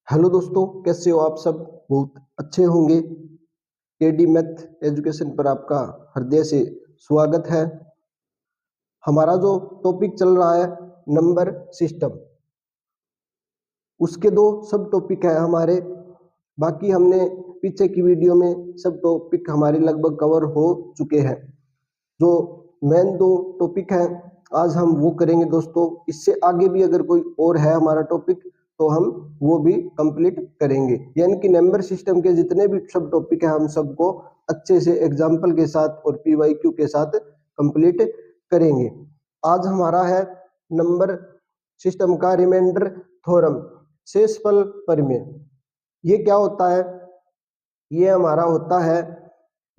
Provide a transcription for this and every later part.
Hello दोस्तों, कैसे हो आप सब? बहुत अच्छे होंगे। केडी मैथ एजुकेशन पर आपका हृदय से स्वागत है। हमारा जो टॉपिक चल रहा है नंबर सिस्टम, उसके दो सब टॉपिक है हमारे। बाकी हमने पीछे की वीडियो में सब टॉपिक हमारे लगभग कवर हो चुके हैं। जो मेन दो टॉपिक हैं आज हम वो करेंगे दोस्तों। इससे आगे भी अगर कोई और है हमारा टॉपिक तो हम वो भी कंप्लीट करेंगे। यानी कि नंबर सिस्टम के जितने भी सब टॉपिक है हम सबको अच्छे से एग्जाम्पल के साथ और पीवाईक्यू के साथ कंप्लीट करेंगे। आज हमारा है नंबर सिस्टम का रिमाइंडर थ्योरम, शेषफल प्रमेय। ये क्या होता है? ये हमारा होता है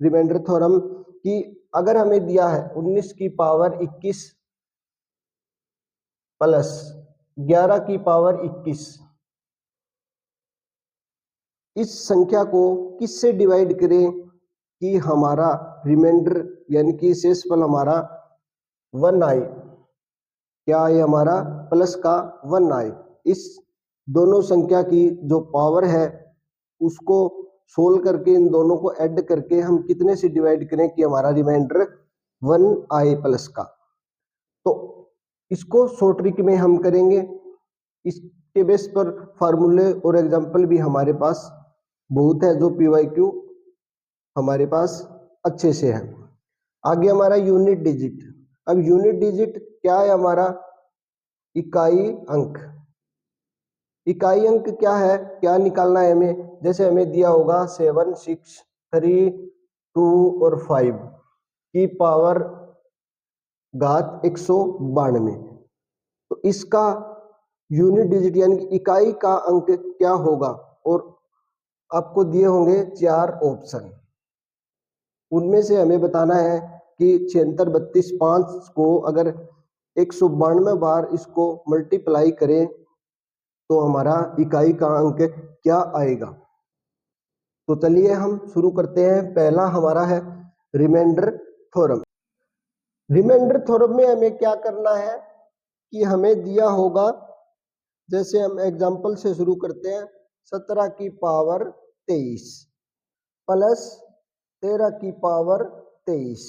रिमाइंडर थ्योरम कि अगर हमें दिया है 19 की पावर 21 प्लस 11 की पावर 21, इस संख्या को किससे डिवाइड करें कि हमारा रिमाइंडर यानी कि शेषफल हमारा 1 आए। क्या आए? हमारा प्लस का 1 आए। इस दोनों संख्या की जो पावर है उसको सोल्व करके इन दोनों को ऐड करके हम कितने से डिवाइड करें कि हमारा रिमाइंडर 1 आए प्लस का। तो इसको शॉर्ट ट्रिक में हम करेंगे। इसके बेस पर फार्मूले और एग्जांपल भी हमारे पास बहुत है जो पीवाईक्यू हमारे पास अच्छे से है। आगे हमारा यूनिट डिजिट। अब यूनिट डिजिट क्या है? हमारा इकाई अंक। इकाई अंक क्या है? क्या निकालना है हमें? जैसे हमें दिया होगा 7, 6, 3, 2 और 5 की पावर घात 192। तो इसका यूनिट डिजिट यानी कि इकाई का अंक क्या होगा? और आपको दिए होंगे 4 ऑप्शन। उनमें से हमें बताना है कि 76, 32, 5 को अगर 192 बार इसको मल्टीप्लाई करें तो हमारा इकाई का अंक क्या आएगा। तो चलिए हम शुरू करते हैं। पहला हमारा है रिमाइंडर थ्योरम। रिमाइंडर थ्योरम में हमें क्या करना है कि हमें दिया होगा, जैसे हम एग्जांपल से शुरू करते हैं, 17 की पावर 23 प्लस 13 की पावर 23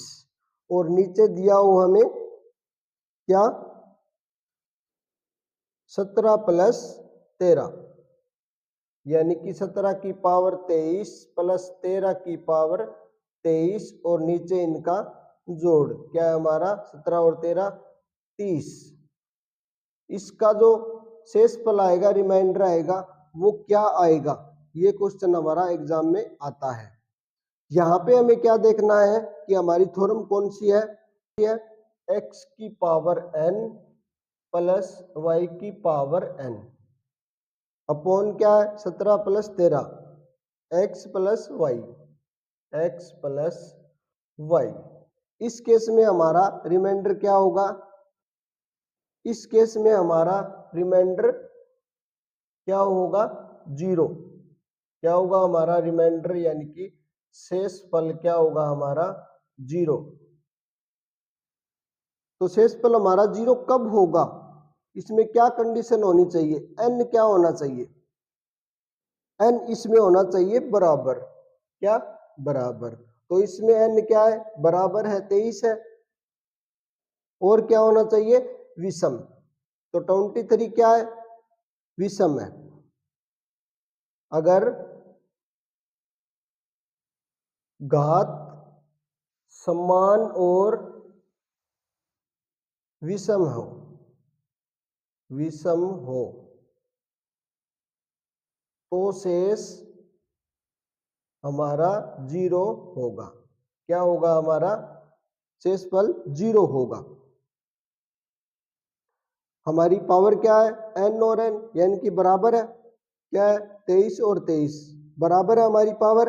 और नीचे दिया हो हमें क्या? 17 प्लस 13 यानी कि 17 की पावर 23 प्लस 13 की पावर 23 और नीचे इनका जोड़ क्या है हमारा? 17 और 13 30। इसका जो शेषफल आएगा, रिमाइंडर आएगा, वो क्या आएगा? ये क्वेश्चन हमारा एग्जाम में आता है। यहाँ पे हमें क्या देखना है कि हमारी थ्योरम कौन सी है? x की पावर n प्लस y की पावर n अपॉन क्या है? 17 plus 13 x plus y, x plus y. इस केस में हमारा रिमाइंडर क्या होगा? इस केस में हमारा रिमाइंडर क्या होगा? 0। क्या होगा हमारा रिमाइंडर यानी कि शेषफल क्या होगा हमारा? 0। तो शेषफल हमारा 0 कब होगा? इसमें क्या कंडीशन होनी चाहिए? n क्या होना चाहिए? n इसमें होना चाहिए बराबर। क्या? बराबर। तो इसमें n क्या है? बराबर है 23 है। और क्या होना चाहिए? विषम। तो 23 क्या है? विषम है। अगर घात समान और विषम हो, विषम हो तो शेष हमारा 0 होगा। क्या होगा हमारा? शेषफल 0 होगा। हमारी पावर क्या है? n और n यानी कि बराबर है। क्या है? 23 और 23 बराबर है हमारी पावर।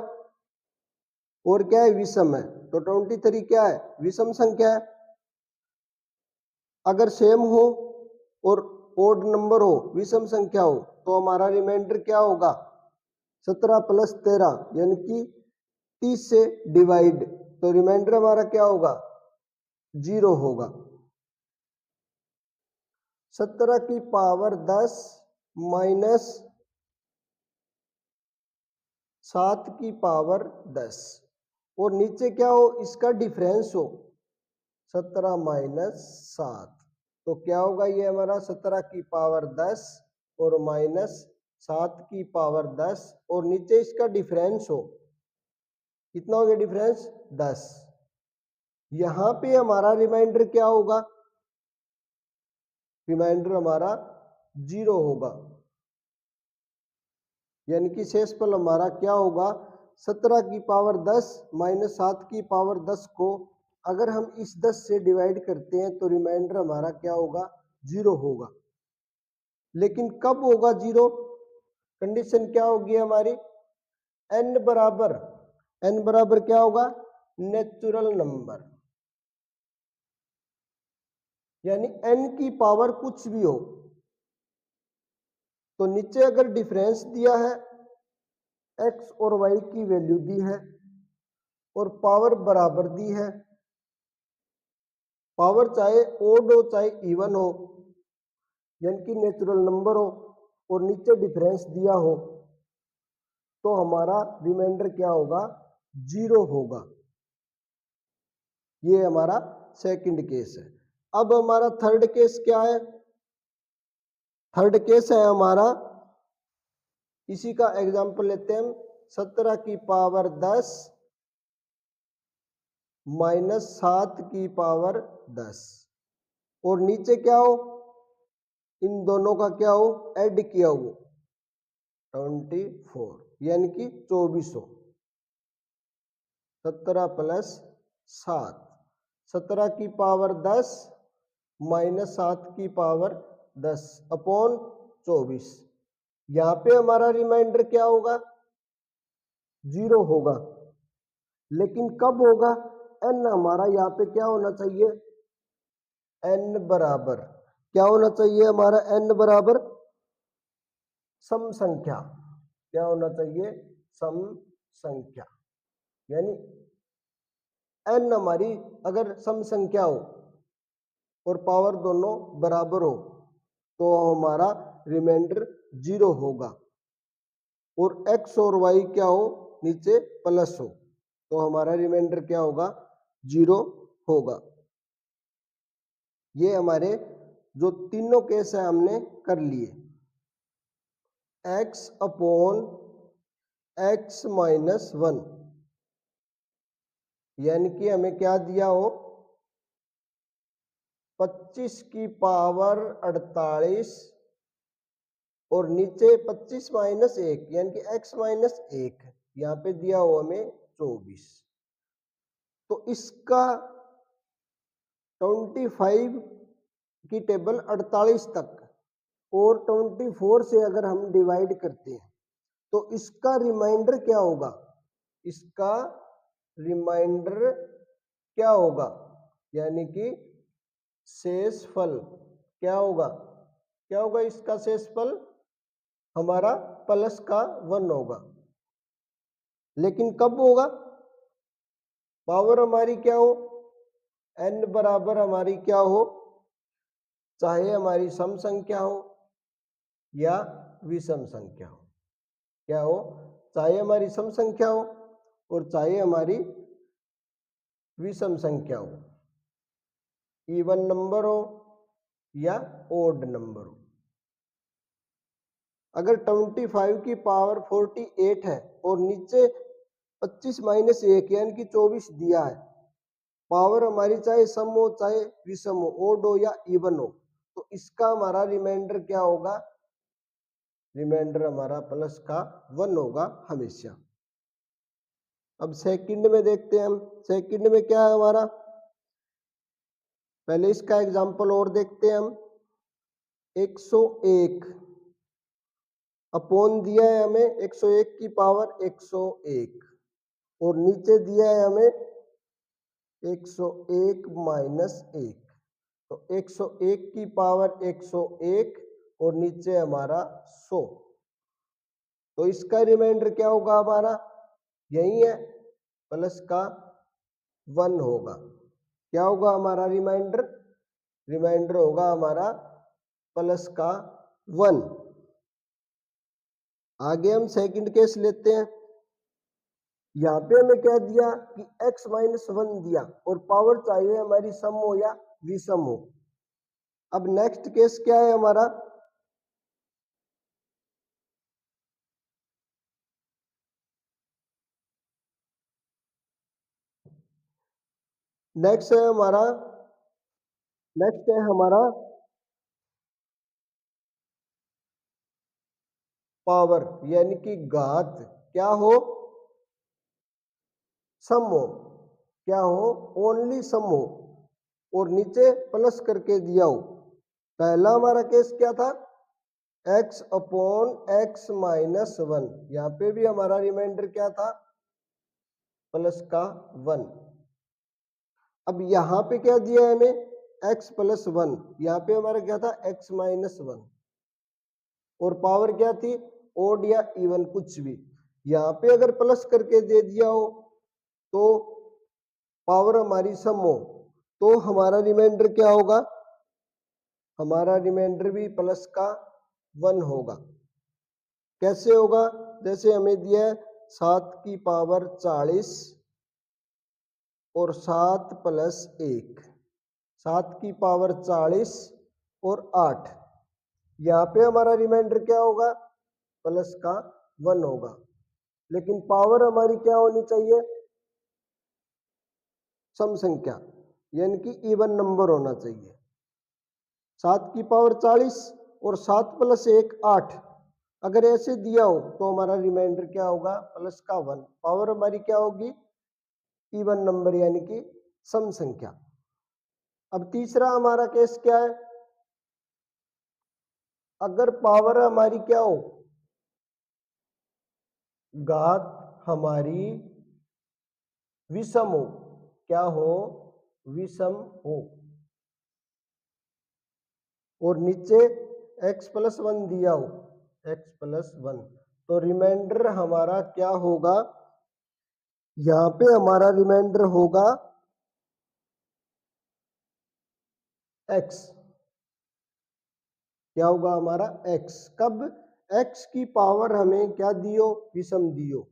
और क्या है? विषम है। तो 23 क्या है? विषम संख्या है। अगर सेम हो और ओड नंबर हो, विषम संख्या हो, तो हमारा रिमाइंडर क्या होगा? 17 प्लस 13 यानी कि 30 से डिवाइड, तो रिमाइंडर हमारा क्या होगा? 0 होगा। 17 की पावर 10 माइनस 7 की पावर 10 और नीचे क्या हो, इसका डिफरेंस हो 17 माइनस 7। तो क्या होगा ये हमारा 17 की पावर 10 और माइनस 7 की पावर 10 और नीचे इसका डिफरेंस हो, कितना हो गया डिफरेंस 10। यहां पे हमारा रिमाइंडर क्या होगा, रिमाइंडर हमारा 0 होगा, यानी कि शेषफल हमारा क्या होगा 17 की पावर 10 माइनस 7 की पावर 10 को अगर हम इस 10 से डिवाइड करते हैं तो रिमाइंडर हमारा क्या होगा 0 होगा। लेकिन कब होगा 0, कंडीशन क्या होगी हमारी, n बराबर क्या होगा नेचुरल नंबर, यानी n की पावर कुछ भी हो। तो नीचे अगर डिफरेंस दिया है, x और y की वैल्यू दी है और पावर बराबर दी है, पावर चाहे ओड हो चाहे इवन हो, यानी कि नेचुरल नंबर हो और नीचे डिफरेंस दिया हो, तो हमारा रिमाइंडर क्या होगा 0 होगा। ये हमारा सेकंड केस है। अब हमारा थर्ड केस क्या है, थर्ड केस है हमारा, इसी का एग्जांपल लेते हैं हम, 17 की पावर 10 माइनस 7 की पावर 10 और नीचे क्या हो, इन दोनों का क्या हो ऐड किया हो 24, यानी कि 24 हो। 17 प्लस 7, 17 की पावर 10 माइनस 7 की पावर 10 अपॉन 24। यहां पे हमारा रिमाइंडर क्या होगा 0 होगा, लेकिन कब होगा, n हमारा यहाँ पे क्या होना चाहिए, n बराबर क्या होना चाहिए हमारा, n बराबर सम संख्या, क्या होना चाहिए सम संख्या, यानी n हमारी अगर सम संख्या हो और पावर दोनों बराबर हो तो हमारा रिमाइंडर 0 होगा और x और y क्या हो नीचे प्लस हो तो हमारा रिमाइंडर क्या होगा 0 होगा। ये हमारे जो तीनों केस है हमने कर लिए। x अपॉन x माइनस 1, यानी कि हमें क्या दिया हो 25 की पावर 48 और नीचे 25 माइनस 1 यानी कि x माइनस 1, यहाँ पे दिया हो हमें 24। तो इसका 25 की टेबल 48 तक और 24 से अगर हम डिवाइड करते हैं तो इसका रिमाइंडर क्या होगा, इसका रिमाइंडर क्या होगा, यानी कि शेषफल क्या होगा, क्या होगा इसका शेषफल हमारा प्लस का 1 होगा। लेकिन कब होगा, पावर हमारी क्या हो n बराबर हमारी क्या हो, चाहे हमारी सम संख्या हो या विषम संख्या हो, क्या हो चाहे हमारी सम संख्या हो और चाहे हमारी विषम संख्या हो, इवन नंबर हो या ओड नंबर हो। अगर 25 की पावर 48 है और नीचे 25 माइनस 1 यानी कि 24 दिया है, पावर हमारी चाहे सम हो चाहे विषम हो, ओड हो या इवन हो, तो इसका हमारा रिमाइंडर क्या होगा, रिमाइंडर हमारा प्लस का 1 होगा हमेशा। अब सेकंड में देखते हैं हम, सेकंड में क्या है हमारा, पहले इसका एग्जांपल और देखते हैं हम। 101 अपॉन दिया है हमें 101 की पावर 101 और नीचे दिया है हमें 101 माइनस 1, तो 101 की पावर 101 और नीचे हमारा 100, तो इसका रिमाइंडर क्या होगा हमारा, यही है प्लस का 1 होगा। क्या होगा हमारा रिमाइंडर, रिमाइंडर होगा हमारा प्लस का 1। आगे हम सेकंड केस लेते हैं। यहाँ पे हमें क्या दिया कि x-1 दिया और पावर चाहिए हमारी सम हो या विषम हो। अब नेक्स्ट केस क्या है हमारा, नेक्स्ट है हमारा पावर यानी कि घात क्या हो, सम हो, क्या हो, ओनली सम हो और नीचे प्लस करके दिया हो। पहला हमारा केस क्या था, x/(x-1), यहाँ पे भी हमारा रिमाइंडर क्या था, प्लस का 1। अब यहाँ पे क्या दिया है हमें, x+1, यहाँ पे हमारा क्या था x-1 और पावर क्या थी, ओड या इवन कुछ भी। यहाँ पे अगर प्लस करके दे दिया हो तो पावर हमारी सम हो तो हमारा रिमाइंडर क्या होगा, हमारा रिमाइंडर भी प्लस का 1 होगा। कैसे होगा, जैसे हमें दिया है 7⁴ और 7+1, 7⁴ और 8। यहाँ पे हमारा रिमाइंडर क्या होगा, प्लस का 1 होगा, लेकिन पावर हमारी क्या होनी चाहिए, सम संख्या यानी कि इवन नंबर होना चाहिए। 7⁴ और 7+1 8, अगर ऐसे दिया हो तो हमारा रिमाइंडर क्या होगा, प्लस का 1। पावर हमारी क्या होगी, इवन नंबर यानी कि सम संख्या। अब तीसरा हमारा केस क्या है, अगर पावर हमारी क्या हो, घात हमारी विषम हो, क्या हो, विषम हो और नीचे x+1 दिया हो, x+1, तो रिमाइंडर हमारा क्या होगा, यहां पे हमारा रिमाइंडर होगा x। क्या होगा हमारा x, कब, x की पावर हमें क्या दियो, विषम दियो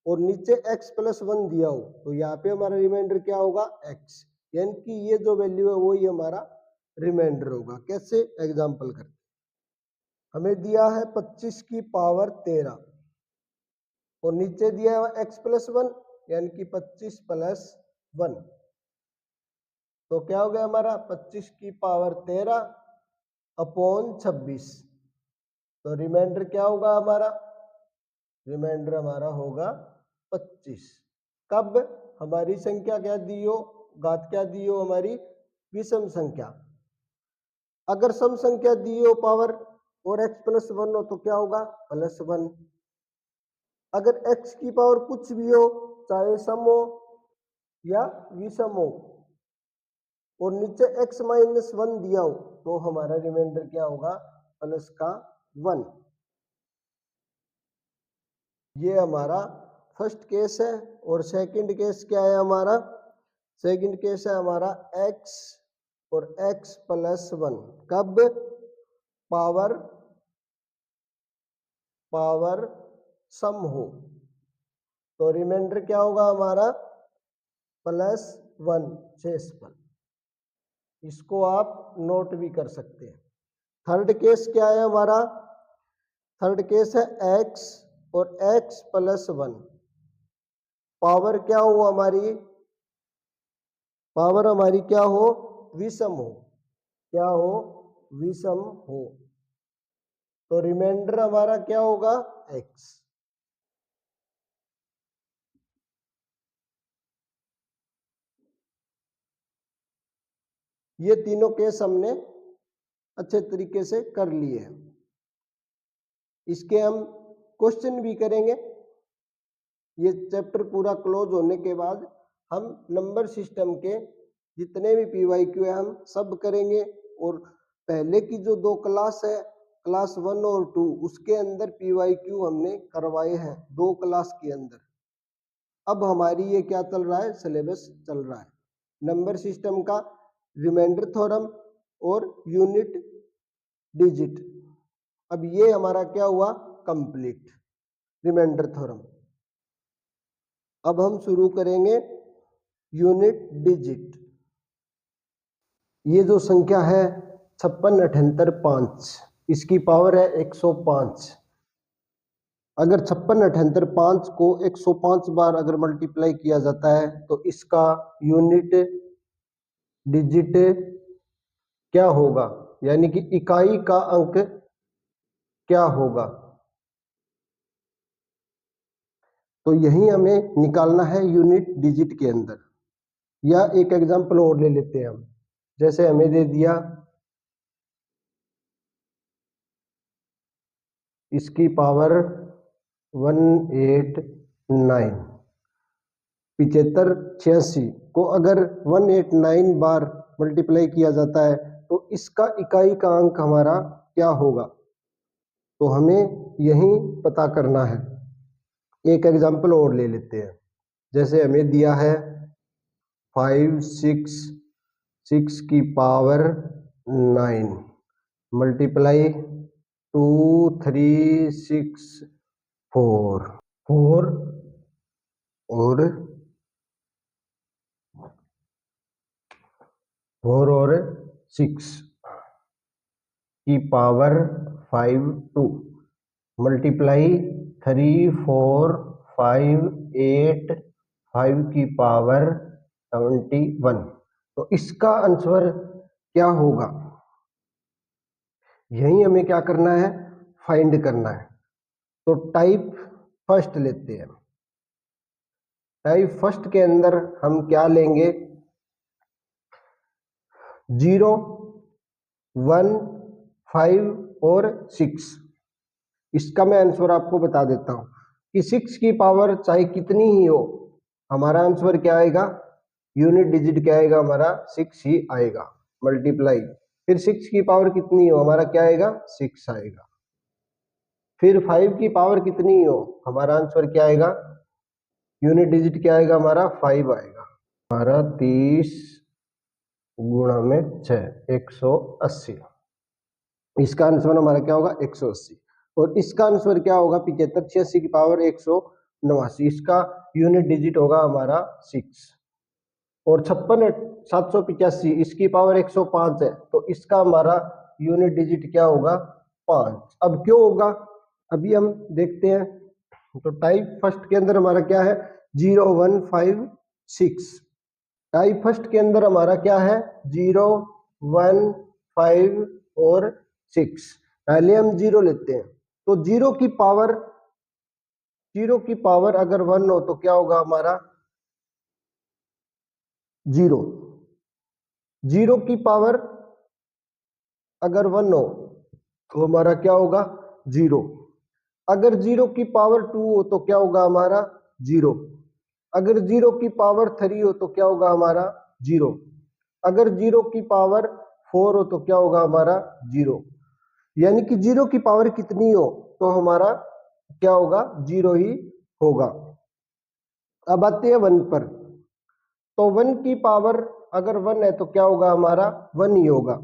और नीचे x+1 दिया हो तो यहाँ पे हमारा रिमाइंडर क्या होगा x, यानी कि ये जो वैल्यू है वही हमारा रिमाइंडर होगा। कैसे, एग्जांपल करते, हमें दिया है 25⁻13 और नीचे दिया है x+1 यानी कि 25+1, तो क्या हो गया हमारा 25⁻13 अपॉन 26, तो रिमाइंडर क्या होगा हमारा, रिमाइंडर हमारा होगा 25। कब, हमारी संख्या क्या दी हो, घात क्या दी हो हमारी, विषम संख्या। अगर सम संख्या दी हो पावर और x+1 हो तो क्या होगा, +1। अगर x की पावर कुछ भी हो, चाहे सम हो या विषम हो और नीचे x-1 दिया हो तो हमारा रिमाइंडर क्या होगा, प्लस का 1। ये हमारा फर्स्ट केस है। और सेकंड केस क्या है हमारा, सेकंड केस है हमारा x और x+1, कब, पावर सम हो तो रिमाइंडर क्या होगा हमारा, +1 शेष पर। इसको आप नोट भी कर सकते हैं। थर्ड केस क्या है हमारा, थर्ड केस है x और x+1, पावर क्या हो हमारी, पावर हमारी क्या हो, विषम हो, क्या हो, विषम हो, तो रिमाइंडर हमारा क्या होगा, x। ये तीनों केस हमने अच्छे तरीके से कर लिए हैं। इसके हम क्वेश्चन भी करेंगे। ये चैप्टर पूरा क्लोज होने के बाद हम नंबर सिस्टम के जितने भी PYQ है हम सब करेंगे। और पहले की जो 2 क्लास है, क्लास 1 और 2, उसके अंदर PYQ हमने करवाए हैं 2 क्लास के अंदर। अब हमारी ये क्या चल रहा है, सिलेबस चल रहा है नंबर सिस्टम का, रिमाइंडर थ्योरम और यूनिट डिजिट। अब ये हमारा क्या हुआ, कंप्लीट रिमाइंडर थ्योरम। अब हम शुरू करेंगे यूनिट डिजिट। ये जो संख्या है 56 इसकी पावर है 105। अगर 56 को 105 बार अगर मल्टीप्लाई किया जाता है तो इसका यूनिट डिजिट क्या होगा, यानी कि इकाई का अंक क्या होगा। तो यही हमें निकालना है यूनिट डिजिट के अंदर। या एक एग्जांपल और ले लेते हैं हम, जैसे हमें दे दिया इसकी पावर 189, 7586 को अगर 189 बार मल्टीप्लाई किया जाता है तो इसका इकाई का अंक हमारा क्या होगा। तो हमें यही पता करना है। एक एग्जांपल और ले लेते हैं, जैसे हमें दिया है 566 की पावर 9 मल्टीप्लाई 2364 4 और 6 की पावर 52 मल्टीप्लाई 34585 की पावर 71। तो इसका आंसर क्या होगा, यही हमें क्या करना है, फाइंड करना है। तो टाइप फर्स्ट लेते हैं। टाइप फर्स्ट के अंदर हम क्या लेंगे, 0 1 5 और 6। इसका मैं आंसर आपको बता देता हूं कि 6 की पावर चाहे कितनी ही हो, हमारा आंसर क्या आएगा, यूनिट डिजिट क्या आएगा हमारा 6 ही आएगा। मल्टीप्लाई फिर 6 की पावर कितनी हो, हमारा क्या आएगा 6 आएगा। फिर 5 की पावर कितनी हो, हमारा आंसर क्या आएगा, यूनिट डिजिट क्या आएगा हमारा 5 आएगा। हमारा 30 गुणा में 6 180। इसका आंसर हमारा क्या होगा 180। और इसका आंसर क्या होगा 75 86 की पावर 189। इसका यूनिट डिजिट होगा हमारा 6। और 56 785 इसकी पावर 105 है, तो इसका हमारा यूनिट डिजिट क्या होगा 5। अब क्यों होगा अभी हम देखते हैं। तो टाइप फर्स्ट के अंदर हमारा क्या है 0 1 5 6। टाइप फर्स्ट के अंदर हमारा क्या है 0 1 5 और 6। पहले हम 0 लेते हैं। तो 0 की पावर अगर 1 हो तो क्या होगा हमारा 0। 0 की पावर अगर 1 हो तो हमारा क्या होगा 0। अगर 0 की पावर 2 हो तो क्या होगा हमारा 0। अगर 0 की पावर 3 हो तो क्या होगा हमारा 0। अगर 0 की पावर 4 हो तो क्या होगा हमारा 0। यानी कि 0 की पावर कितनी हो तो हमारा क्या होगा 0 ही होगा। अब आते हैं 1 पर। तो 1 की पावर अगर 1 है तो क्या होगा हमारा 1 ही होगा।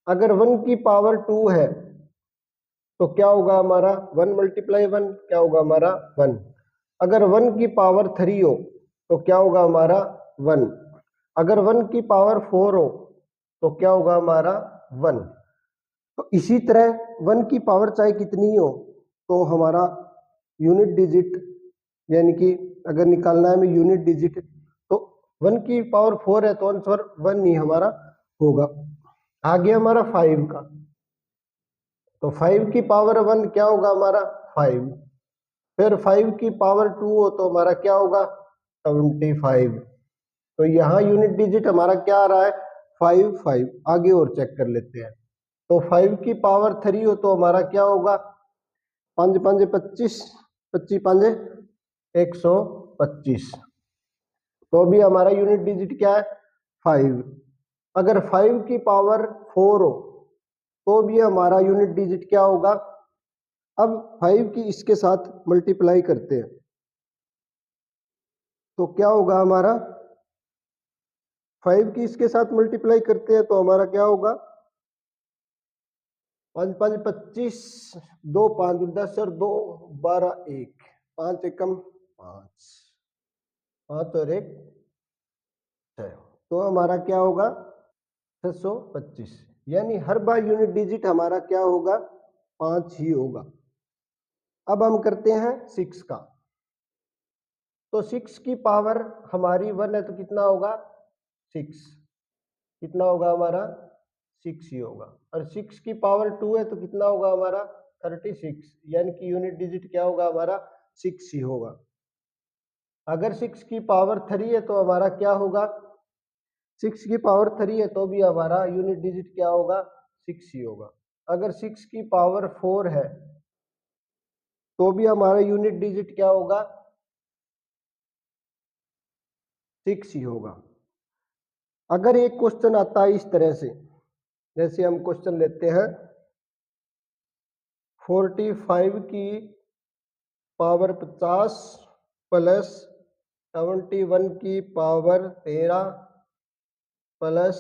अगर 1 की पावर 2 है तो क्या होगा हमारा 1 मल्टीप्लाई 1 क्या होगा हमारा 1। अगर 1 की पावर 3 हो तो क्या होगा हमारा 1। अगर 1 की पावर 4 हो तो क्या होगा हमारा 1। तो इसी तरह 1 की पावर चाहे कितनी हो तो हमारा यूनिट डिजिट, यानी कि अगर निकालना है हमें यूनिट डिजिट, तो 1 की पावर 4 है तो आंसर 1 ही हमारा होगा। आगे हमारा 5 का। तो 5 की पावर 1 क्या होगा हमारा 5। फिर 5 की पावर 2 हो तो हमारा क्या होगा 75। तो यहाँ यूनिट डिजिट हमारा क्या आ रहा है 5 5। आगे और चेक कर लेते हैं। तो 5 की पावर 3 हो तो हमारा क्या होगा 5 5 25 25 5 125। तो अभी हमारा यूनिट डिजिट क्या है 5। अगर 5 की पावर 4 हो तो भी हमारा यूनिट डिजिट क्या होगा। अब 5 की इसके साथ मल्टीप्लाई करते हैं तो क्या होगा हमारा 5 की इसके साथ मल्टीप्लाई करते हैं तो हमारा क्या होगा 5 5 25 2 5 10 और 2 12 1 5 एकम 5। 5 और 1 6, तो हमारा क्या होगा 625, यानी हर बार यूनिट डिजिट हमारा क्या होगा 5 ही होगा। अब हम करते हैं 6 का, तो 6 की पावर हमारी 1 है तो कितना होगा 6, कितना होगा हमारा 6 ही होगा। और 6 की पावर 2 है तो कितना होगा हमारा 36, यानी कि यूनिट डिजिट क्या होगा हमारा 6 ही होगा। अगर 6 की पावर 3 है तो हमारा क्या होगा 6 की पावर 3 है तो भी हमारा यूनिट डिजिट क्या होगा 6 ही होगा। अगर 6 की पावर 4 है तो भी हमारा यूनिट डिजिट क्या होगा 6 ही होगा। अगर एक क्वेश्चन आता है इस तरह से, जैसे हम क्वेश्चन लेते हैं 45 की पावर 50 प्लस 71 की पावर 13 प्लस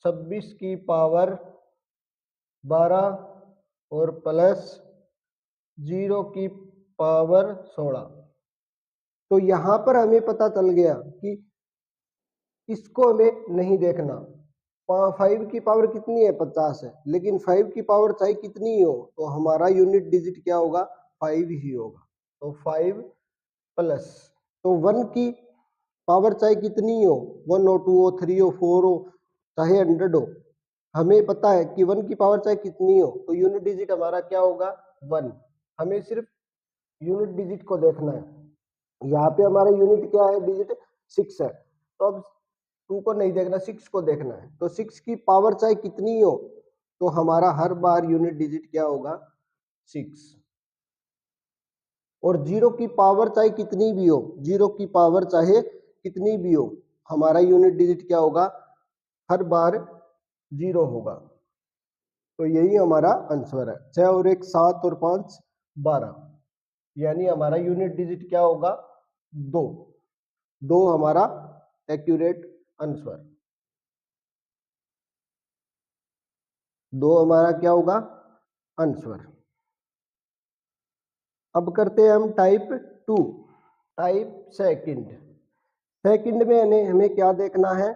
26 की पावर 12 और प्लस 0 की पावर 16। तो यहां पर हमें पता चल गया कि इसको हमें नहीं देखना। 5 की पावर कितनी है 50 है, लेकिन 5 की पावर चाहे कितनी हो तो हमारा यूनिट डिजिट क्या होगा 5 ही होगा। तो 5 प्लस, तो 1 की पावर चाहे कितनी हो 1 हो 2 हो 3 हो 4 हो चाहे 100 हो, हमें पता है कि 1 की पावर चाहे कितनी हो तो यूनिट डिजिट हमारा क्या होगा 1। हमें सिर्फ यूनिट डिजिट को देखना है। यहाँ पे हमारा यूनिट क्या है डिजिट 6 है, तो अब 2 को नहीं देखना 6 को देखना है। तो 6 की पावर चाहे कितनी हो तो हमारा हर बार यूनिट डिजिट क्या होगा 6। और 0 की पावर चाहे कितनी भी हो, 0 की पावर चाहे कितनी भी हो, हमारा यूनिट डिजिट क्या होगा हर बार 0 होगा। तो यही हमारा आंसर है। 6 और 1 7 और 5 12, यानी हमारा यूनिट डिजिट क्या होगा 2। 2 हमारा एक्यूरेट आंसर। 2 हमारा क्या होगा आंसर। अब करते हैं हम टाइप 2, टाइप सेकंड। सेकंड में हमें क्या देखना है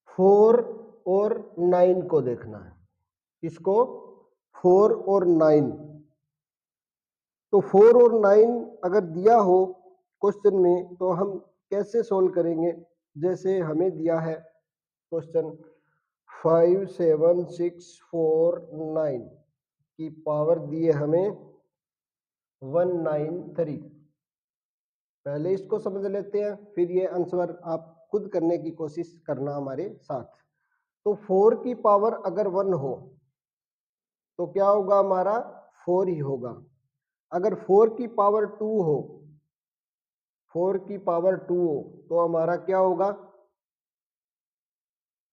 4 और 9 को देखना है। इसको 4 और 9, तो 4 और 9 अगर दिया हो क्वेश्चन में तो हम कैसे सोल्व करेंगे। जैसे हमें दिया है क्वेश्चन 5 7 6 4 9 की पावर दी है हमें 193। पहले इसको समझ लेते हैं, फिर ये आंसर आप खुद करने की कोशिश करना हमारे साथ। तो 4 की पावर अगर 1 हो तो क्या होगा हमारा 4 ही होगा। अगर 4 की पावर 2 हो, 4 की पावर 2 हो तो हमारा क्या होगा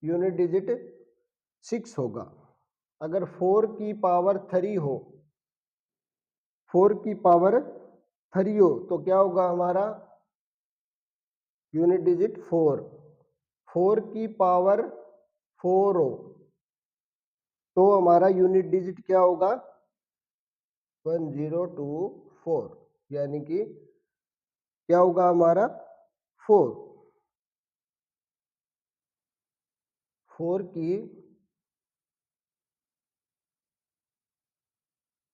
यूनिट डिजिट 6 होगा। अगर 4 की पावर 3 हो, 4 की पावर 3 हो तो क्या होगा हमारा यूनिट डिजिट 4। 4 की पावर 4 हो तो हमारा यूनिट डिजिट क्या होगा 1024, यानी कि क्या होगा हमारा 4। 4 की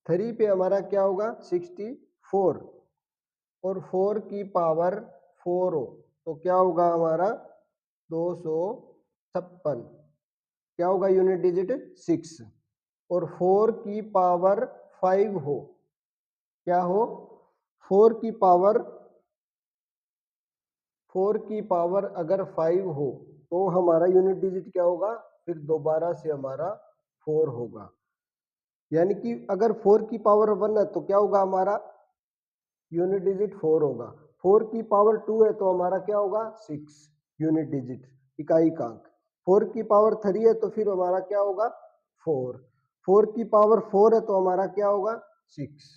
3 पे हमारा क्या होगा 64, और 4 की पावर 4 हो तो क्या होगा हमारा 256, क्या होगा यूनिट डिजिट 6। और 4 की पावर 5 हो, क्या हो 4 की पावर 4 की पावर अगर 5 हो तो हमारा यूनिट डिजिट क्या होगा फिर दोबारा से हमारा 4 होगा। यानी कि अगर 4 की पावर 1 है तो क्या होगा हमारा यूनिट डिजिट 4 होगा। 4 की पावर 2 है तो हमारा क्या होगा 6 यूनिट डिजिट इकाई कांक। 4 की पावर 3 है तो फिर हमारा क्या होगा 4। 4 की पावर 4 है तो हमारा क्या होगा 6,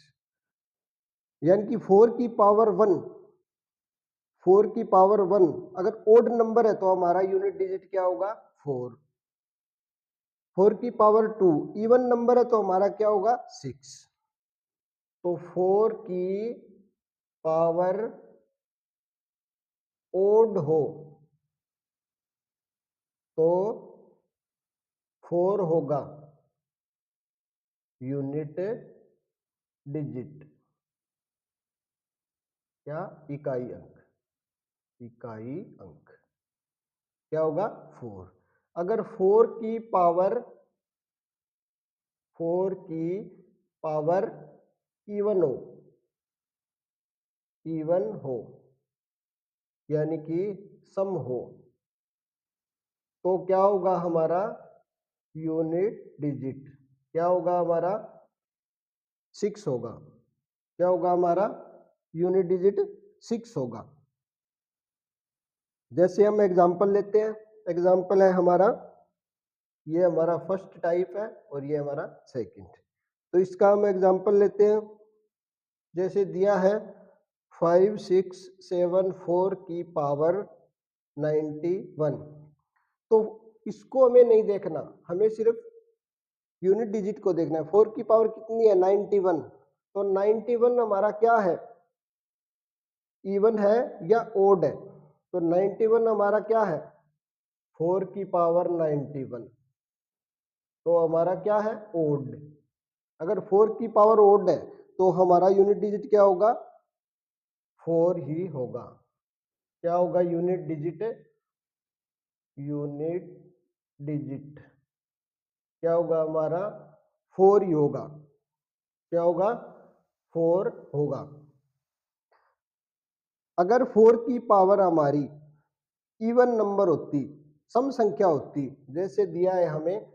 यानी कि 4 की पावर 1, 4 की पावर 1 अगर ओड नंबर है तो हमारा यूनिट डिजिट क्या होगा 4। 4 की पावर 2 इवन नंबर है तो हमारा क्या होगा 6। तो 4 की पावर ओड हो तो 4 होगा यूनिट डिजिट, क्या इकाई अंक, इकाई अंक क्या होगा 4। अगर 4 की पावर इवन हो यानी कि सम हो तो क्या होगा हमारा यूनिट डिजिट, क्या होगा हमारा 6 होगा, क्या होगा हमारा यूनिट डिजिट 6 होगा। जैसे हम एग्जांपल लेते हैं, एग्जांपल है हमारा, ये हमारा फर्स्ट टाइप है और ये हमारा सेकंड। तो इसका हम एग्जांपल लेते हैं, जैसे दिया है 5674 की पावर 91। तो इसको हमें नहीं देखना, हमें सिर्फ यूनिट डिजिट को देखना है। 4 की पावर कितनी है 91, तो 91 हमारा क्या है, इवन है या ओड है, तो 91 हमारा क्या है 4 की पावर 91, तो हमारा क्या है ओड। अगर 4 की पावर ओड है तो हमारा यूनिट डिजिट क्या होगा 4 ही होगा, क्या होगा यूनिट डिजिट, यूनिट डिजिट क्या होगा हमारा 4 ही होगा, क्या होगा 4 होगा। अगर 4 की पावर हमारी इवन नंबर होती, सम संख्या होती, जैसे दिया है हमें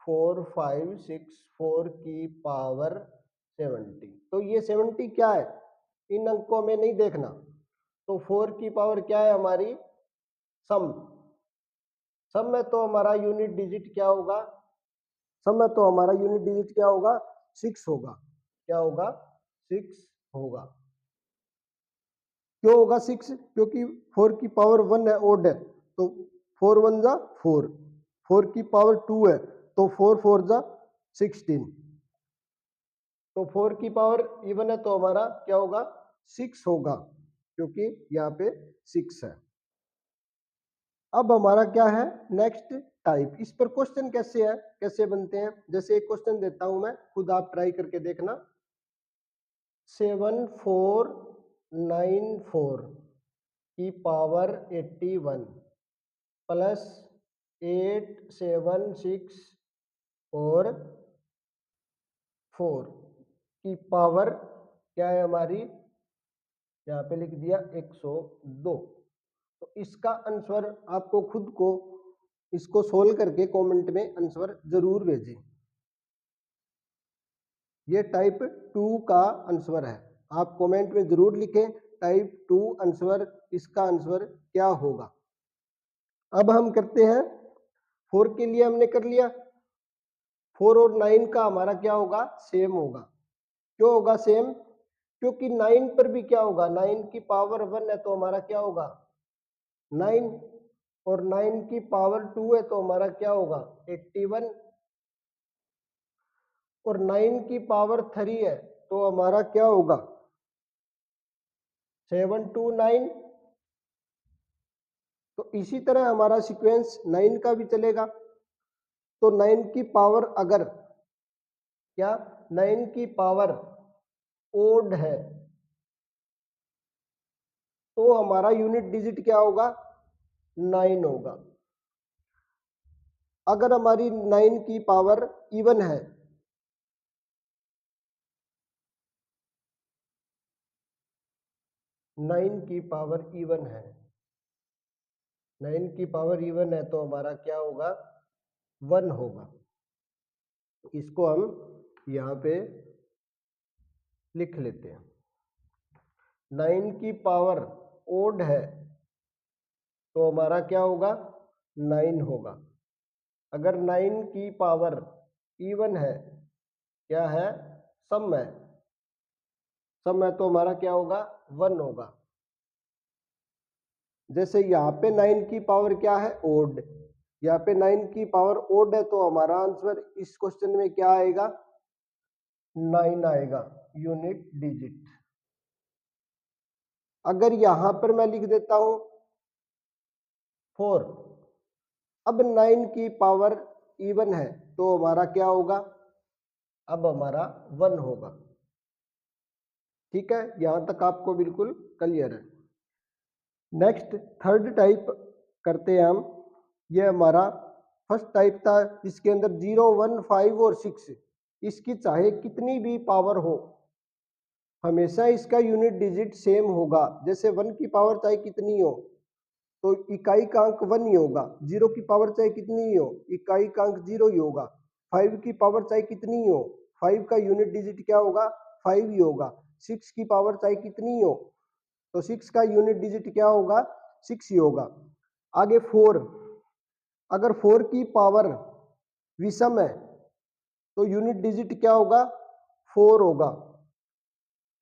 4564 की पावर 70, तो ये 70 क्या है, इन अंक को हमें नहीं देखना। तो 4 की पावर क्या है हमारी सम, सम में तो हमारा यूनिट डिजिट क्या होगा, सम में तो हमारा यूनिट डिजिट क्या होगा 6 होगा, क्या होगा 6 होगा। क्यों होगा 6, क्योंकि 4 की पावर 1 है ओड है, तो 4 1 जा 4, 4 की पावर 2 है तो 4 4 जा 16, तो 4 की पावर इवन है तो हमारा क्या होगा 6 होगा, क्योंकि यहाँ पे 6 है। अब हमारा क्या है नेक्स्ट टाइप, इस पर क्वेश्चन कैसे है, कैसे बनते हैं। जैसे एक क्वेश्चन देता हूं मैं, खुद आप ट्राई करके देखना। 7494 की पावर 81 प्लस 876 और 4 की पावर क्या है हमारी, यहाँ पे लिख दिया 102। तो इसका आंसर आपको खुद को इसको सोल्व करके कमेंट में आंसर जरूर भेजें। ये टाइप 2 का आंसर है, आप कमेंट में जरूर लिखें टाइप 2 आंसर, इसका आंसर क्या होगा। अब हम करते हैं 4 के लिए, हमने कर लिया 4 और 9 का हमारा क्या होगा सेम होगा। क्यों होगा सेम, क्योंकि 9 पर भी क्या होगा 9 की पावर 1 है तो हमारा क्या होगा 9, और 9 की पावर 2 है तो हमारा क्या होगा 81, और 9 की पावर 3 है तो हमारा क्या होगा 729। तो इसी तरह हमारा सीक्वेंस 9 का भी चलेगा। तो 9 की पावर अगर क्या 9 की पावर ओड है तो हमारा यूनिट डिजिट क्या होगा 9 होगा। अगर हमारी 9 की पावर इवन है, 9 की पावर इवन है, 9 की पावर इवन है तो हमारा क्या होगा 1 होगा। इसको हम यहाँ पे लिख लेते हैं। 9 की पावर ओड है तो हमारा क्या होगा 9 होगा। अगर 9 की पावर इवन है, क्या है सम है, सम है तो हमारा क्या होगा 1 होगा। जैसे यहाँ पे 9 की पावर क्या है ओड, यहाँ पे 9 की पावर ओड है तो हमारा आंसर इस क्वेश्चन में क्या आएगा 9 आएगा यूनिट डिजिट। अगर यहां पर मैं लिख देता हूं 4, अब 9 की पावर इवन है तो हमारा क्या होगा, अब हमारा 1 होगा। ठीक है, यहां तक आपको बिल्कुल क्लियर है। नेक्स्ट थर्ड टाइप करते हैं हम। ये हमारा फर्स्ट टाइप था जिसके अंदर 0, 1, 5 और 6, इसकी चाहे कितनी भी पावर हो हमेशा इसका यूनिट डिजिट सेम होगा। जैसे 1 की पावर चाहे कितनी हो तो इकाई का अंक 1 ही होगा, 0 की पावर चाहे कितनी ही हो इकाई का अंक 0 ही होगा, 5 की पावर चाहे कितनी ही हो 5 का यूनिट डिजिट क्या होगा, 5 ही होगा, 6 की पावर चाहे कितनी ही हो तो 6 का यूनिट डिजिट क्या होगा, 6 ही होगा। आगे 4, अगर 4 की पावर विषम है तो यूनिट डिजिट क्या होगा, 4 होगा।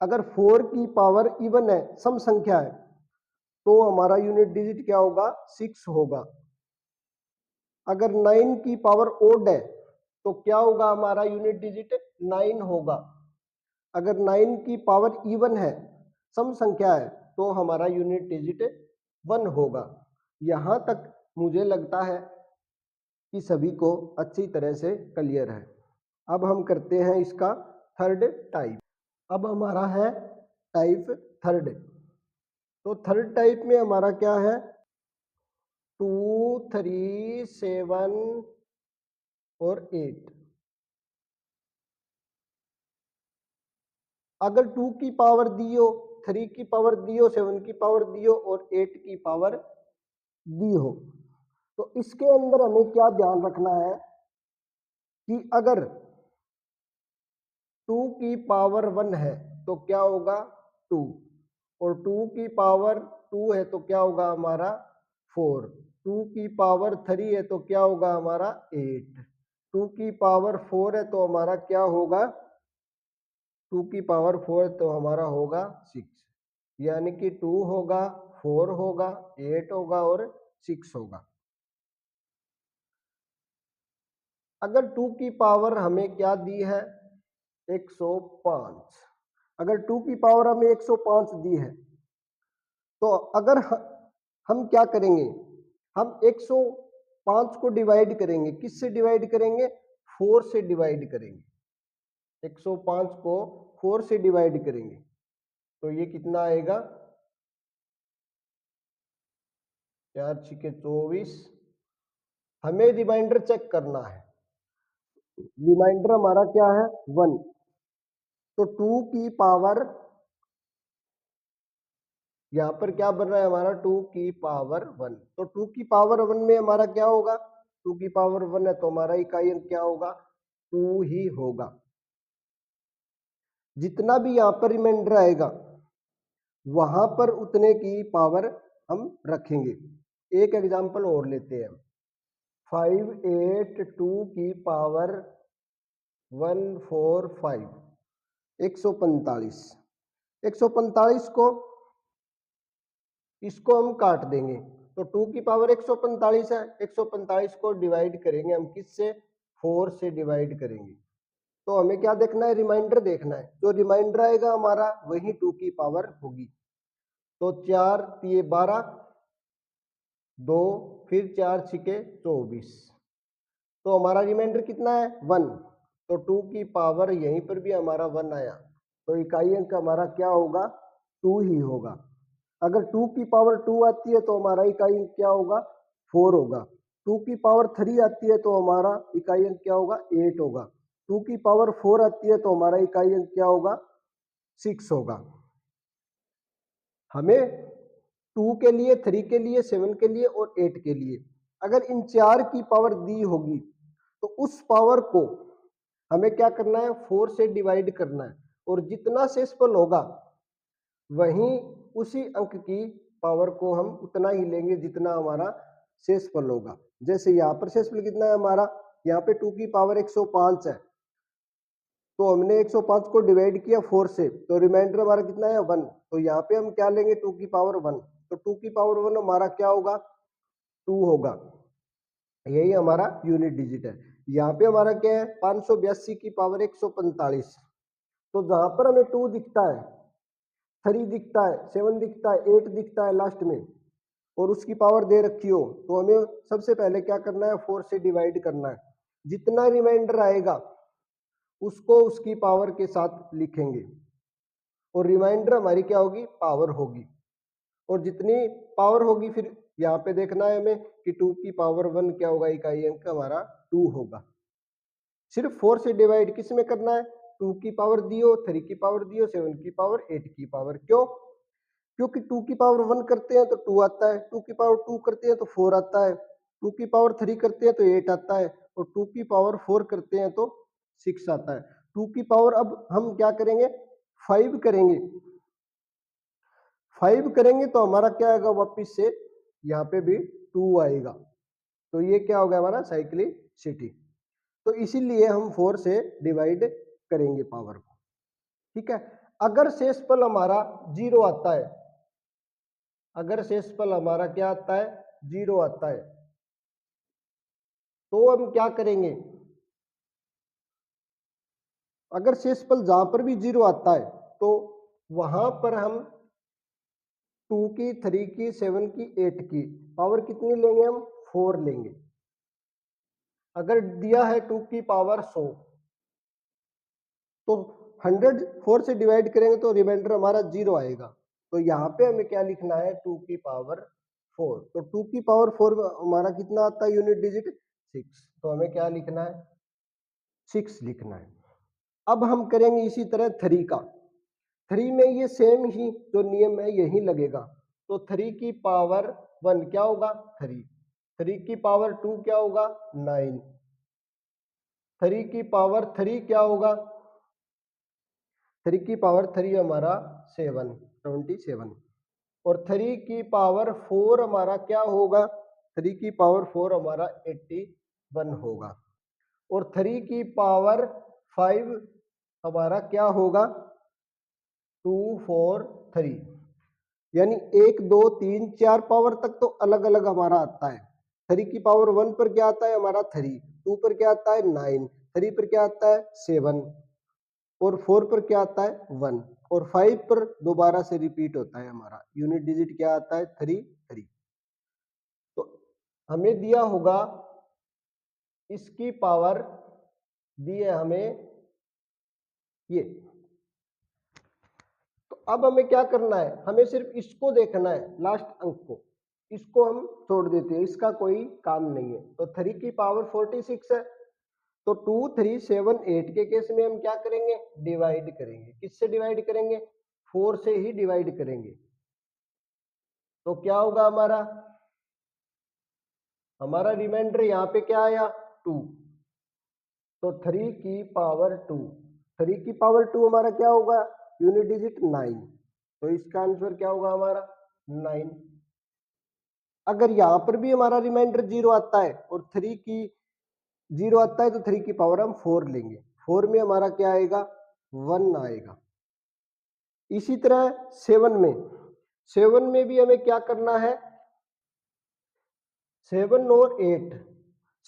अगर 4 की पावर इवन है, सम संख्या है, तो हमारा यूनिट डिजिट क्या होगा, 6 होगा। अगर 9 की पावर ओड है तो क्या होगा, हमारा यूनिट डिजिट 9 होगा। अगर 9 की पावर इवन है, सम संख्या है, तो हमारा यूनिट डिजिट 1 होगा। यहां तक मुझे लगता है कि सभी को अच्छी तरह से क्लियर है। अब हम करते हैं इसका थर्ड टाइप। अब हमारा है टाइप थर्ड। तो थर्ड टाइप में हमारा क्या है, 2, 3, 7 और 8। अगर 2 की पावर दी हो, 3 की पावर दी हो, 7 की पावर दी हो और 8 की पावर दी हो, तो इसके अंदर हमें क्या ध्यान रखना है कि अगर 2 की पावर 1 है तो क्या होगा, 2, और 2 की पावर 2 है तो क्या होगा हमारा 4, 2 की पावर 3 है तो क्या होगा हमारा 8, 2 की पावर 4 है तो हमारा क्या होगा, 2 की पावर 4 तो हमारा होगा 6, यानी कि 2 होगा, 4 होगा, 8 होगा और 6 होगा। अगर 2 की पावर हमें क्या दी है, 105, अगर 2 की पावर हमें 105 दी है तो अगर हम क्या करेंगे, हम 105 को डिवाइड करेंगे, किससे डिवाइड करेंगे, 4 से डिवाइड करेंगे। 105 को 4 से डिवाइड करेंगे तो ये कितना आएगा, 4 छिके 24। हमें रिमाइंडर चेक करना है, रिमाइंडर हमारा क्या है 1, तो 2 की पावर यहां पर क्या बन रहा है हमारा, 2 की पावर 1, तो 2 की पावर 1 में हमारा क्या होगा, 2 की पावर 1 है तो हमारा इकाई अंक क्या होगा, 2 ही होगा। जितना भी यहां पर रिमाइंडर आएगा वहां पर उतने की पावर हम रखेंगे। एक एग्जांपल और लेते हैं, 582 की पावर 145, 145, 145 को इसको हम काट देंगे तो 2 की पावर 145 है, 145 को डिवाइड करेंगे हम किससे, 4 से डिवाइड करेंगे। तो हमें क्या देखना है, रिमाइंडर देखना है, जो रिमाइंडर आएगा हमारा वही 2 की पावर होगी। तो 4 तिये 12, 2 फिर 4 छिके 24, तो हमारा रिमाइंडर कितना है 1, तो 2 की पावर यहीं पर भी हमारा 1 आया, तो इकाई अंक हमारा क्या होगा, 2 ही होगा। अगर 2 की पावर 2 आती है तो हमारा इकाई अंक क्या होगा, 4 होगा। 2 की पावर 3 आती है तो हमारा इकाई अंक क्या होगा, 8 होगा। 2 की पावर 4 आती है तो हमारा इकाई अंक क्या होगा, 6 होगा। हमें 2 के लिए, 3 के लिए, 7 के लिए और 8 के लिए अगर इन चार की पावर दी होगी तो उस पावर को हमें क्या करना है, 4 से डिवाइड करना है, और जितना शेषफल होगा वहीं उसी अंक की पावर को हम उतना ही लेंगे जितना हमारा शेषफल होगा। जैसे यहाँ पर शेषफल कितना है हमारा, यहाँ पे 2 की पावर 105 है तो हमने 105 को डिवाइड किया 4 से, तो रिमाइंडर हमारा कितना है 1, तो यहाँ पे हम क्या लेंगे 2 की पावर 1, तो 2 की पावर 1 हमारा क्या होगा, 2 होगा। यही हमारा यूनिट डिजिट है। यहाँ पे हमारा क्या है 582 की पावर 145, तो जहां पर हमें 2 दिखता है 3 दिखता है, 7 दिखता है, 8 दिखता है लास्ट में, और उसकी पावर दे रखी हो, तो हमें सबसे पहले क्या करना है, 4 से डिवाइड करना है। जितना रिमाइंडर आएगा उसको उसकी पावर के साथ लिखेंगे, और रिमाइंडर हमारी क्या होगी, पावर होगी। और जितनी पावर होगी फिर यहाँ पे देखना है हमें कि 2 की पावर 1 क्या होगा, इकाई अंक हमारा 2 होगा। सिर्फ 4 से डिवाइड किस में करना है, 2 की पावर दियो, 3 की पावर दियो, 7 की पावर, 8 की पावर। क्यों? क्योंकि 2 की पावर 1 करते हैं तो 2 आता है, 2 की पावर 2 करते हैं तो 4 आता है, 2 की पावर 3 करते हैं तो 8 आता है, और 2 की पावर 4 करते हैं तो 6 आता है। 2 की पावर अब हम क्या करेंगे, 5 करेंगे। 5 करेंगे तो हमारा क्या आएगा, वापिस से यहाँ पे भी 2 आएगा। तो ये क्या हो गया हमारा, साइक्लिसिटी। तो इसीलिए हम 4 से डिवाइड करेंगे पावर को। ठीक है। अगर शेषफल हमारा 0 आता है, अगर शेषफल हमारा क्या आता है, 0 आता है, तो हम क्या करेंगे, अगर शेषफल जहां पर भी 0 आता है तो वहां पर हम 2 की, 3 की, 7 की, 8 की पावर कितनी लेंगे, हम 4 लेंगे। अगर दिया है 2 की पावर 100, तो 100 4 से डिवाइड करेंगे तो रिमाइंडर हमारा 0 आएगा। तो यहाँ पे हमें क्या लिखना है, 2 की पावर 4। तो 2 की पावर 4 हमारा कितना आता है, यूनिट डिजिट 6। तो हमें क्या लिखना है, 6 लिखना है। अब हम करेंगे इसी तरह 3 का। 3 में ये सेम ही जो नियम है यही लगेगा। तो 3 की पावर 1 क्या होगा, 3। 3 की पावर 2 क्या होगा, 9। 3 की पावर 3 क्या होगा, 3 की पावर 3 हमारा 7, 77। और 3 की पावर 4 हमारा क्या होगा, 3 की पावर 4 हमारा 81 होगा। और 3 की पावर 5 हमारा क्या होगा, 243। यानी 1 2 3 4 पावर तक तो अलग अलग हमारा आता है। 3 की पावर 1 पर क्या आता है हमारा 3, 2 पर क्या आता है 9, 3 पर क्या आता है 7, और 4 पर क्या आता है 1, और 5 पर दोबारा से रिपीट होता है हमारा यूनिट डिजिट क्या आता है 3 3। तो हमें दिया होगा, इसकी पावर दी है हमें ये। तो अब हमें क्या करना है, हमें सिर्फ इसको देखना है, लास्ट अंक को, इसको हम छोड़ देते हैं, इसका कोई काम नहीं है। तो 3 की पावर 46 है, तो 2 3 7 8 के केस में हम क्या करेंगे, डिवाइड करेंगे। किससे डिवाइड करेंगे, 4 से ही डिवाइड करेंगे। तो क्या होगा हमारा रिमाइंडर यहाँ पे क्या आया, 2। तो 3 की पावर 2, 3 की पावर 2 हमारा क्या होगा, यूनिट डिजिट 9। तो इसका आंसर क्या होगा हमारा 9। अगर यहां पर भी हमारा रिमाइंडर 0 आता है और 3 की 0 आता है, तो 3 की पावर हम 4 लेंगे। 4 में हमारा क्या आएगा, 1 आएगा। इसी तरह 7 में भी हमें क्या करना है, 7 और 8,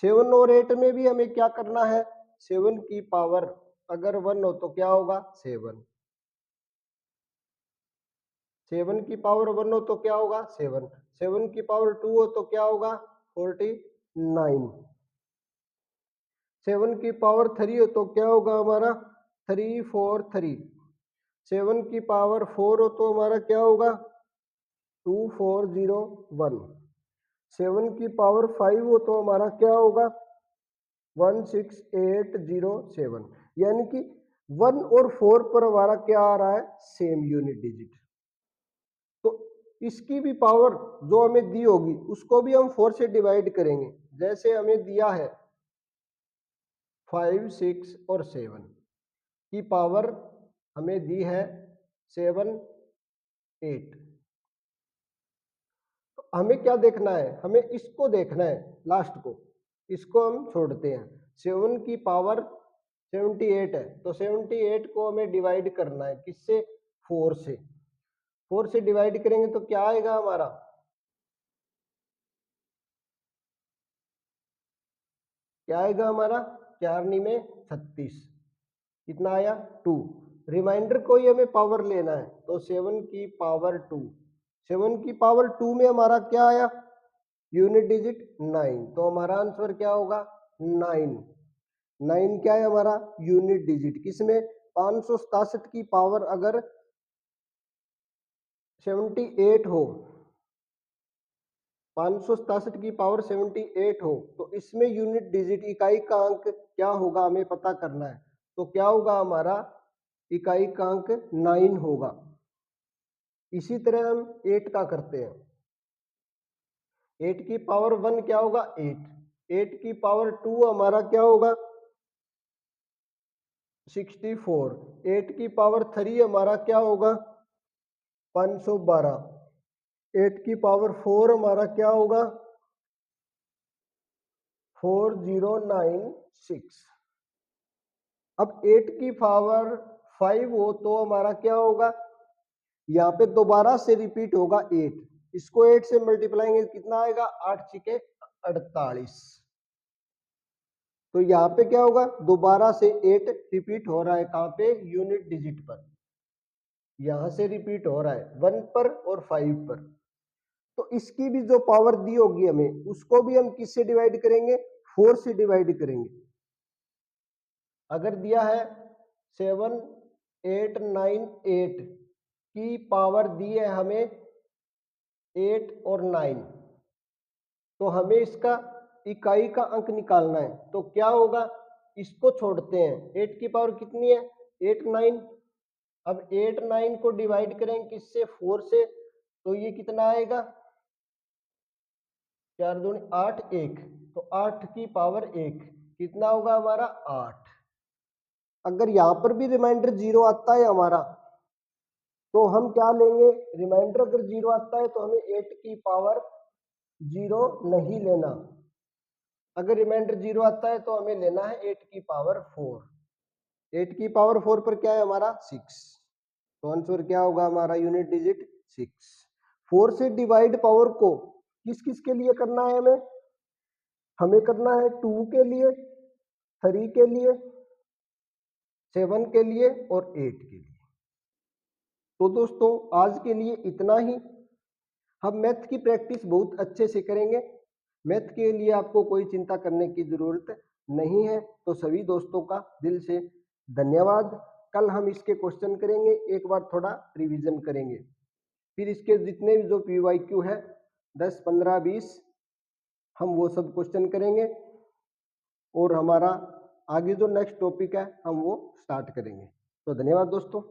7 और 8 में भी हमें क्या करना है, 7 की पावर अगर 1 हो तो क्या होगा 7, 7 की पावर 1 हो तो क्या होगा 7, 7 की पावर 2 हो तो क्या होगा 49, 7 की पावर 3 हो तो क्या होगा हमारा 343, 7 की पावर 4 हो तो हमारा क्या होगा 2401, 7 की पावर 5 हो तो हमारा क्या होगा 16807। यानी कि 1 और 4 पर हमारा क्या आ रहा है, सेम यूनिट डिजिट। तो इसकी भी पावर जो हमें दी होगी उसको भी हम 4 से डिवाइड करेंगे। जैसे हमें दिया है 5 6 और 7 की पावर हमें दी है 7 8। तो हमें क्या देखना है, हमें इसको देखना है, लास्ट को, इसको हम छोड़ते हैं। 7 की पावर 78 है, तो 78 को हमें डिवाइड करना है किससे, 4 से। 4 से डिवाइड करेंगे तो क्या आएगा हमारा, क्या आएगा हमारा, 4 नी में 36, कितना आया 2। रिमाइंडर को ही हमें पावर लेना है, तो 7 की पावर 2, 7 की पावर 2 में हमारा क्या आया, यूनिट डिजिट 9, तो हमारा आंसर क्या होगा 9। 9 क्या है हमारा यूनिट डिजिट, किसमें 567 की पावर अगर 78 हो, 567 की पावर 78 हो, तो इसमें यूनिट डिजिट इकाई का अंक क्या होगा हमें पता करना है। तो क्या होगा हमारा इकाई का अंक 9 होगा। इसी तरह हम 8 का करते हैं। 8 की पावर 1 क्या होगा 8, 8 की पावर 2 हमारा क्या होगा 64, 8 की पावर 3 हमारा क्या होगा 512, 8 की पावर 4 हमारा क्या होगा 4096। अब 8 की पावर 5 हो तो हमारा क्या होगा, यहाँ पे दोबारा से रिपीट होगा 8, इसको 8 से मल्टीप्लाइंग कितना आएगा 8 छिके 48। तो यहाँ पे क्या होगा दोबारा से 8 रिपीट हो रहा है, कहाँ पे यूनिट डिजिट पर, यहां से रिपीट हो रहा है 1 पर और 5 पर। तो इसकी भी जो पावर दी होगी हमें, उसको भी हम किससे डिवाइड करेंगे 4 से डिवाइड करेंगे। अगर दिया है 7898 की पावर दी है हमें 8 और 9, तो हमें इसका इकाई का अंक निकालना है। तो क्या होगा, इसको छोड़ते हैं, 8 की पावर कितनी है 8 9, अब 8 9 को डिवाइड करेंगे किससे 4 से, तो ये कितना आएगा 4 दूनी 8 1, तो 8 की पावर 1 कितना होगा हमारा 8। अगर यहां पर भी रिमाइंडर 0 आता है हमारा, तो हम क्या लेंगे, रिमाइंडर अगर 0 आता है तो हमें 8 की पावर 0 नहीं लेना, अगर रिमाइंडर 0 आता है तो हमें लेना है 8 की पावर 4। 8 की पावर 4 पर क्या है हमारा 6, तो आंसर क्या होगा हमारा यूनिट डिजिट 6। 4 से डिवाइड पावर को किस किस के लिए करना है, हमें करना है 2 के लिए, 3 के लिए, 7 के लिए और 8 के लिए। तो दोस्तों आज के लिए इतना ही। हम मैथ की प्रैक्टिस बहुत अच्छे से करेंगे, मैथ के लिए आपको कोई चिंता करने की जरूरत नहीं है। तो सभी दोस्तों का दिल से धन्यवाद। कल हम इसके क्वेश्चन करेंगे, एक बार थोड़ा रिवीजन करेंगे, फिर इसके जितने भी जो PYQ है 10 15 20 हम वो सब क्वेश्चन करेंगे, और हमारा आगे जो नेक्स्ट टॉपिक है हम वो स्टार्ट करेंगे। तो धन्यवाद दोस्तों।